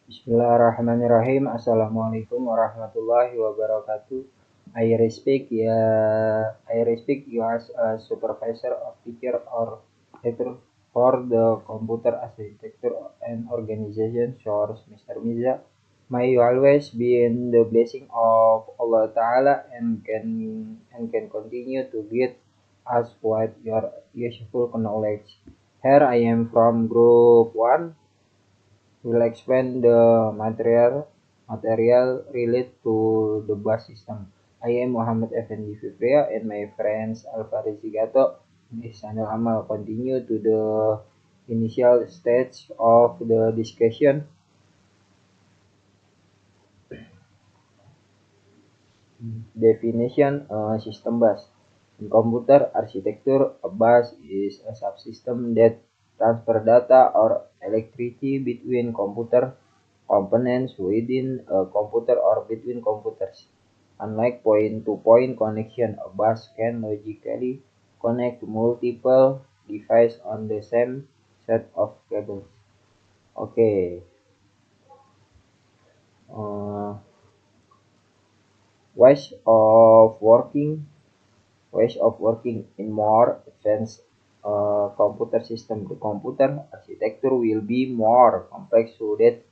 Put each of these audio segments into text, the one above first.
Bismillahirrahmanirrahim. Assalamualaikum warahmatullahi wabarakatuh. I respect you as a supervisor or teacher or editor for the computer architecture and organization source, Mr. Miza. May you always be in the blessing of Allah Ta'ala and can continue to guide us with your useful knowledge. Here I am from group 1. Will explain the material related to the bus system. I am Muhammad Effendi Fibria and my friends Alvarez Zigato. This channel Amal continue to the initial stage of the discussion. Definition system bus. In computer architecture, a bus is a subsystem that transfer data or electricity between computer components within a computer or between computers. Unlike point-to-point connection, a bus can logically connect multiple devices on the same set of cables. Okay. Uh, ways of working ways of working in more advanced computer system. The computer architecture will be more complex so that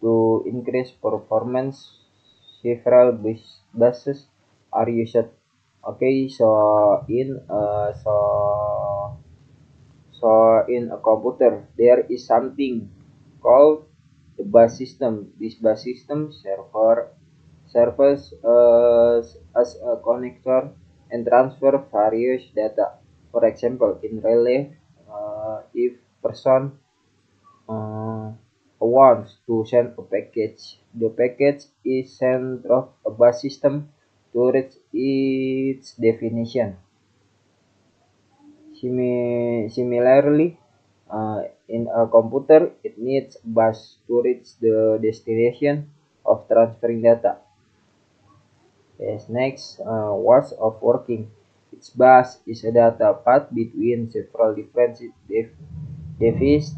to increase performance, several buses are used. Okay, so in a computer there is something called the bus system. This bus system serves as a connector and transfer various data. For example, in relay, if person uh, wants to send a package, the package is sent through a bus system to reach its definition. Similarly, in a computer, it needs a bus to reach the destination of transferring data. Yes, next, ways of working. Its bus is a data path between several different device,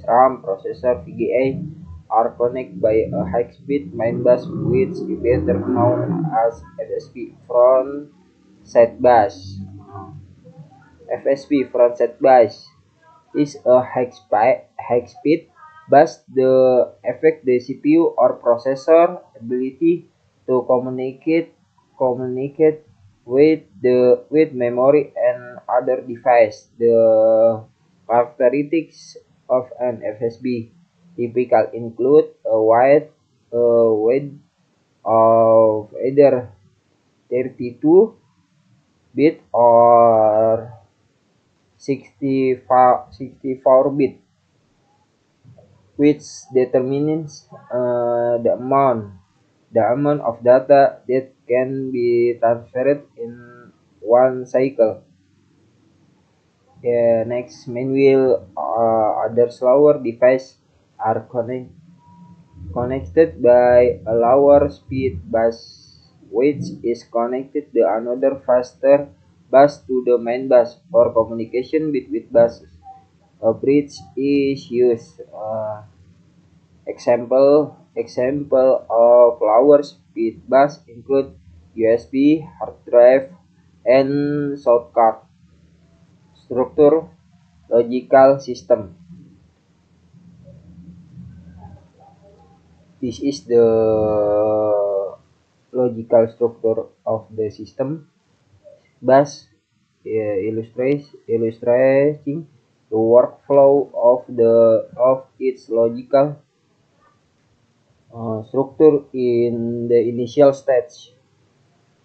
RAM, processor, VGA are connected by a high-speed main bus, which is better known as FSB, front set bus. FSB front set bus is a high-speed bus that affect the CPU or processor ability to communicate with memory and other device. The characteristics of an FSB typical include a wide width of either 32-bit or 64-bit, which determines the amount of data that can be transferred in one cycle. The next manual other slower device are connected by a lower speed bus, which is connected to another faster bus to the main bus for communication between buses. A bridge is used. Example of lower speed bus include USB, hard drive, and sound card. Structure logical system. This is the logical structure of the system. Bus illustrating the workflow of its logical structure in the initial stage.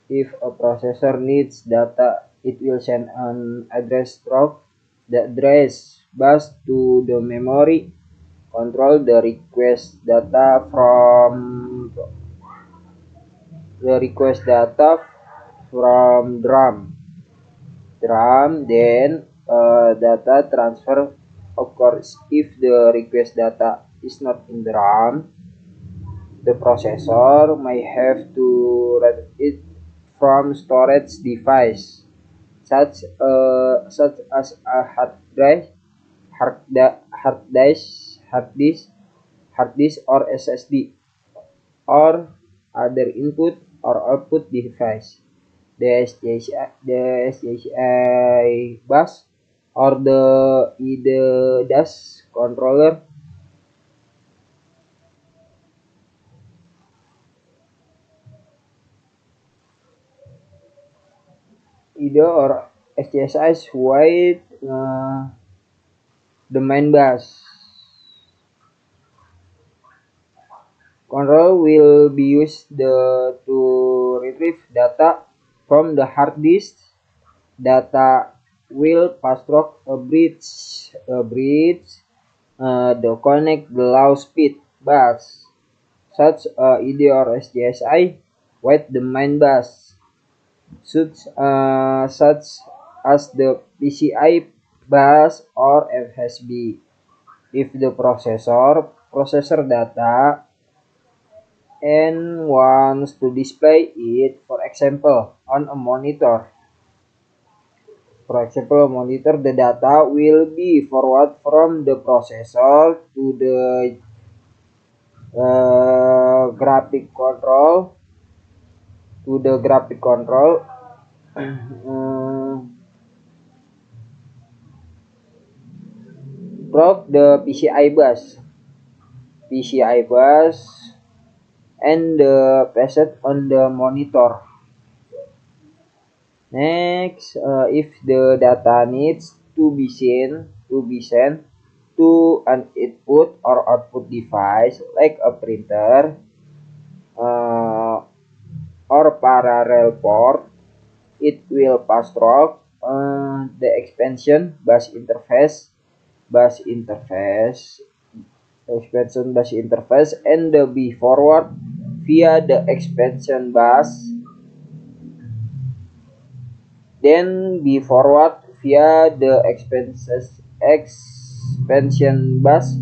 If a processor needs data, it will send an address through the address bus to the memory. Control the request data from DRAM, then data transfer occurs. If the request data is not in DRAM, the processor may have to read it from storage device such as a hard drive, hard disk, hard disk or SSD, or other input or output device. The SDHI bus or the EDAS controller either or SDSI's wide the main bus. Control will be used to retrieve data from the hard disk. Data will pass through to connect the low speed bus, such ED or SDSI, with the main bus, such as the PCI bus or FSB. If the processor data and wants to display it, for example, on a monitor. For example, a monitor, the data will be forwarded from the processor to the graphic control um, through the PCI bus and the passed on the monitor. Next, if the data needs to be sent to an input or output device like a printer uh, or parallel port, it will pass through the bus interface, and be forward via the expansion bus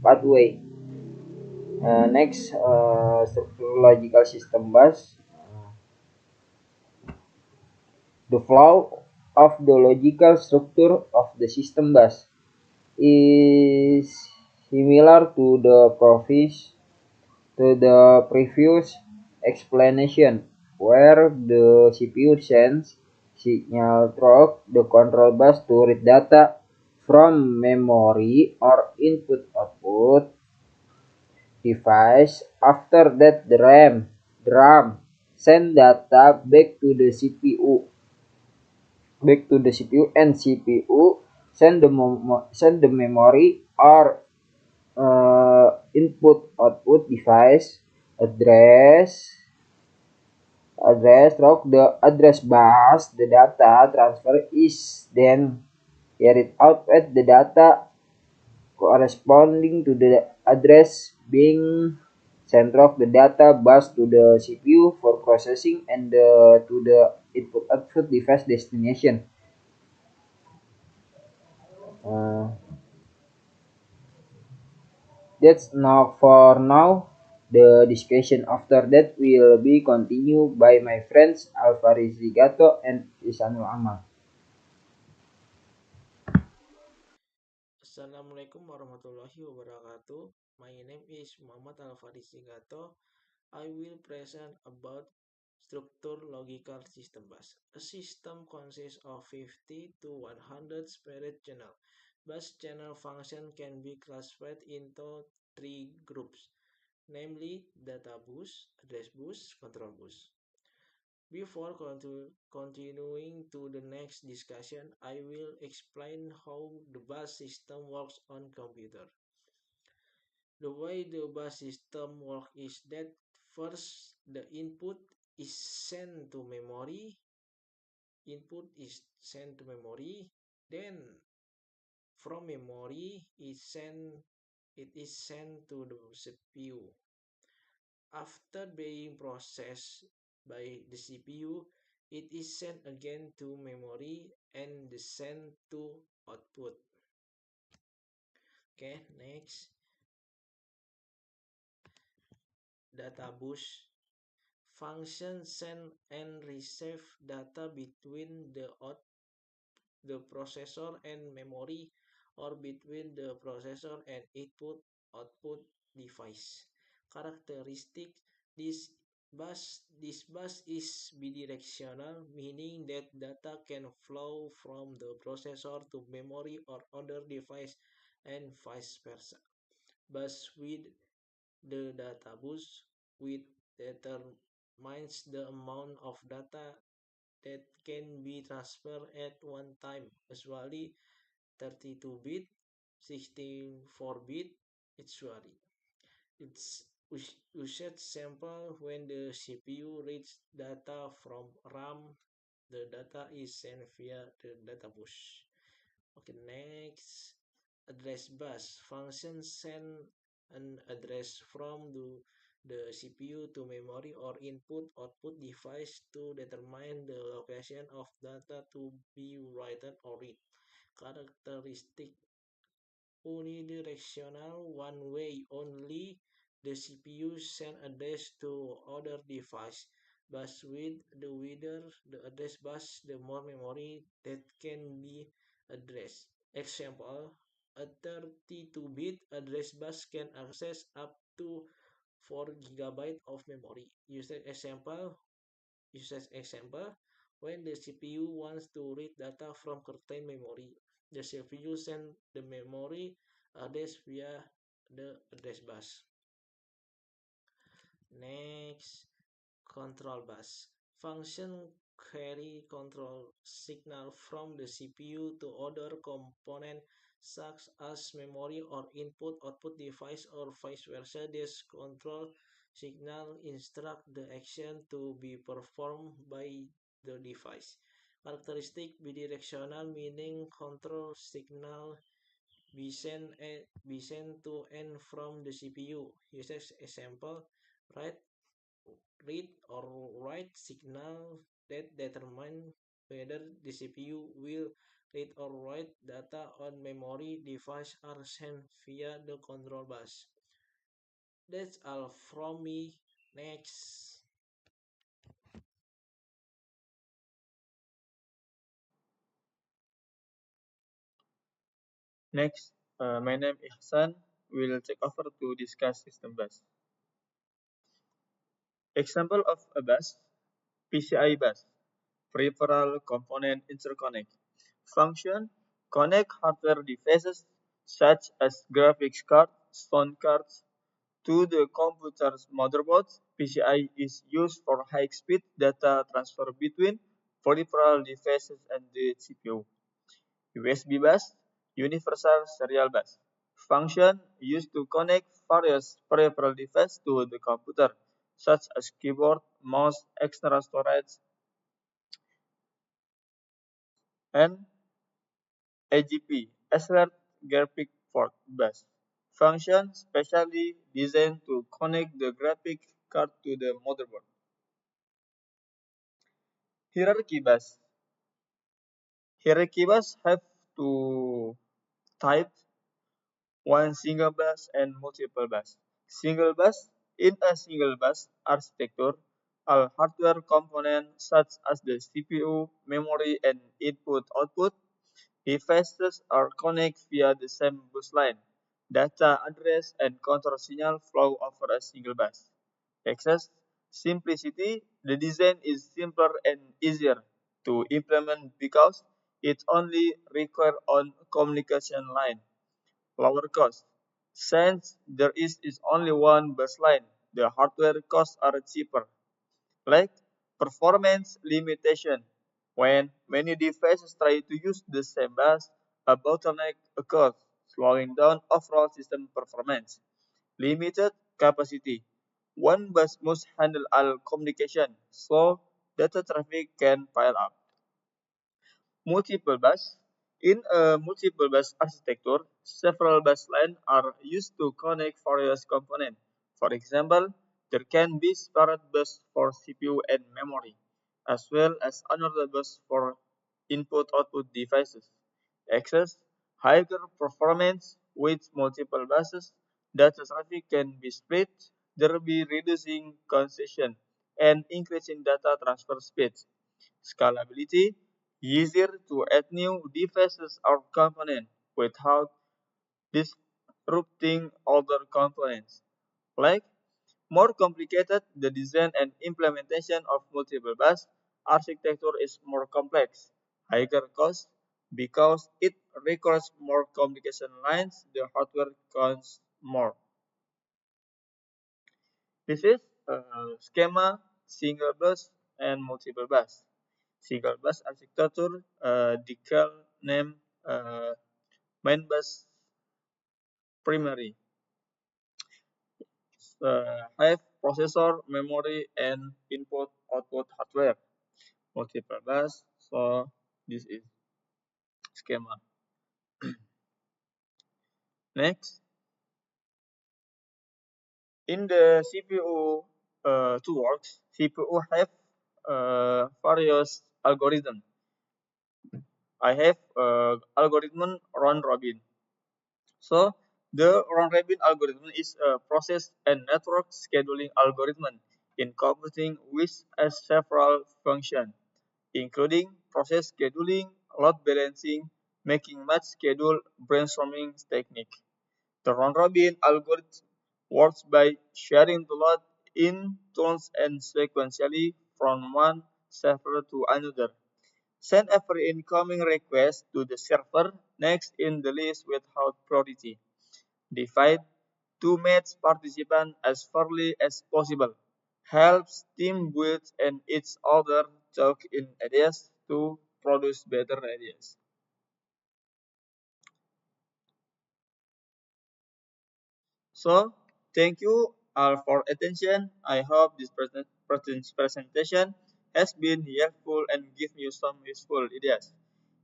pathway. Next, structure logical system bus. The flow of the logical structure of the system bus is similar to the previous explanation, where the CPU sends signal through the control bus to read data from memory or input-output device. After that, the RAM send data back to the CPU, and CPU send the memory or input-output device address address through the address bus. The data transfer is then carried out at the data corresponding to the address being sent through the data bus to the CPU for processing and to the input-output device destination. Uh, that's now for now. The discussion after that will be continued by my friends Alvaris Zigato and Isanul Amal. Assalamualaikum warahmatullahi wabarakatuh. My name is Muhammad Alfaris Sigato. I will present about structure logical system bus. A system consists of 50 to 100 separate channel. Bus channel function can be classified into three groups, namely data bus, address bus, control bus. Before continuing to the next discussion, I will explain how the bus system works on computer. The way the bus system works is that first the input is sent to memory, then from memory it is sent to the CPU. After being processed by the CPU, it is sent again to memory and sent to output. Okay, next, data bus function send and receive data between the processor and memory, or between the processor and input output device. Characteristic this bus is bidirectional, meaning that data can flow from the processor to memory or other device and vice versa. Bus with the data bus with determines the amount of data that can be transferred at one time, usually 32-bit, 64-bit, usually. It's usage sample when the CPU reads data from RAM, the data is sent via the data bus. Okay, next, address bus. Function send an address from the CPU to memory or input-output device to determine the location of data to be written or read. Characteristic unidirectional, one way only. The CPU send address to other device. Bus width, the wider the address bus, the more memory that can be addressed. Example, a 32-bit address bus can access up to 4 GB of memory. Usage example, when the CPU wants to read data from certain memory, the CPU sends the memory address via the address bus. Next, control bus. Function carry control signal from the CPU to other component such as memory or input-output device or vice versa. This control signal instruct the action to be performed by the device. Characteristic bidirectional, meaning control signal be sent to and from the CPU. Usage example, write read or write signal that determine whether the CPU will read or write data on memory device are sent via the control bus. That's all from me. Next. Next, my name is Hassan. We'll take over to discuss system bus. Example of a bus, PCI bus, peripheral component interconnect. Function, connect hardware devices such as graphics card, sound cards to the computer's motherboard. PCI is used for high-speed data transfer between peripheral devices and the CPU. USB bus, universal serial bus. Function used to connect various peripheral devices to the computer, such as keyboard, mouse, external storage, and AGP, Asset Graphic Port Bus. Function specially designed to connect the graphic card to the motherboard. Hierarchy bus. Hierarchy bus have two types: one single bus and multiple bus. Single bus. In a single bus architecture, all hardware components such as the CPU, memory, and input-output devices are connected via the same bus line. Data address and control signal flow over a single bus. Access simplicity. The design is simpler and easier to implement because it only requires one communication line. Lower cost. Since there is only one bus line, the hardware costs are cheaper. Like performance limitation. When many devices try to use the same bus, a bottleneck occurs, slowing down overall system performance. Limited capacity. One bus must handle all communication, so data traffic can pile up. Multiple bus. In a multiple bus architecture, several bus lines are used to connect various components. For example, there can be separate bus for CPU and memory, as well as another bus for input-output devices. Access, higher performance with multiple buses, data traffic can be split, thereby reducing congestion and increasing data transfer speed. Scalability, easier to add new devices or components without disrupting other components. Like more complicated, the design and implementation of multiple bus architecture is more complex, higher cost, because it requires more communication lines, the hardware costs more. This is schema, single bus, and multiple bus. Single bus architecture, decal name main bus primary, have processor, memory, and input-output hardware. Multiple bus, so this is schema. Next, in the CPU to work, CPU have various algorithm. I have algorithm round robin. So the round robin algorithm is a process and network scheduling algorithm in computing with several functions, including process scheduling, load balancing, making match schedule, brainstorming technique. The round robin algorithm works by sharing the load in turns and sequentially from one server to another. Send every incoming request to the server next in the list without priority. Divide to match participants as fairly as possible. Helps team build and each other talk in ideas to produce better ideas. So, thank you all for attention. I hope this presentation has been helpful and give you some useful ideas.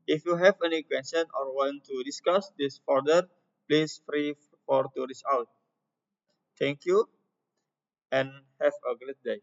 If you have any question or want to discuss this further, please free for to reach out. Thank you and have a great day.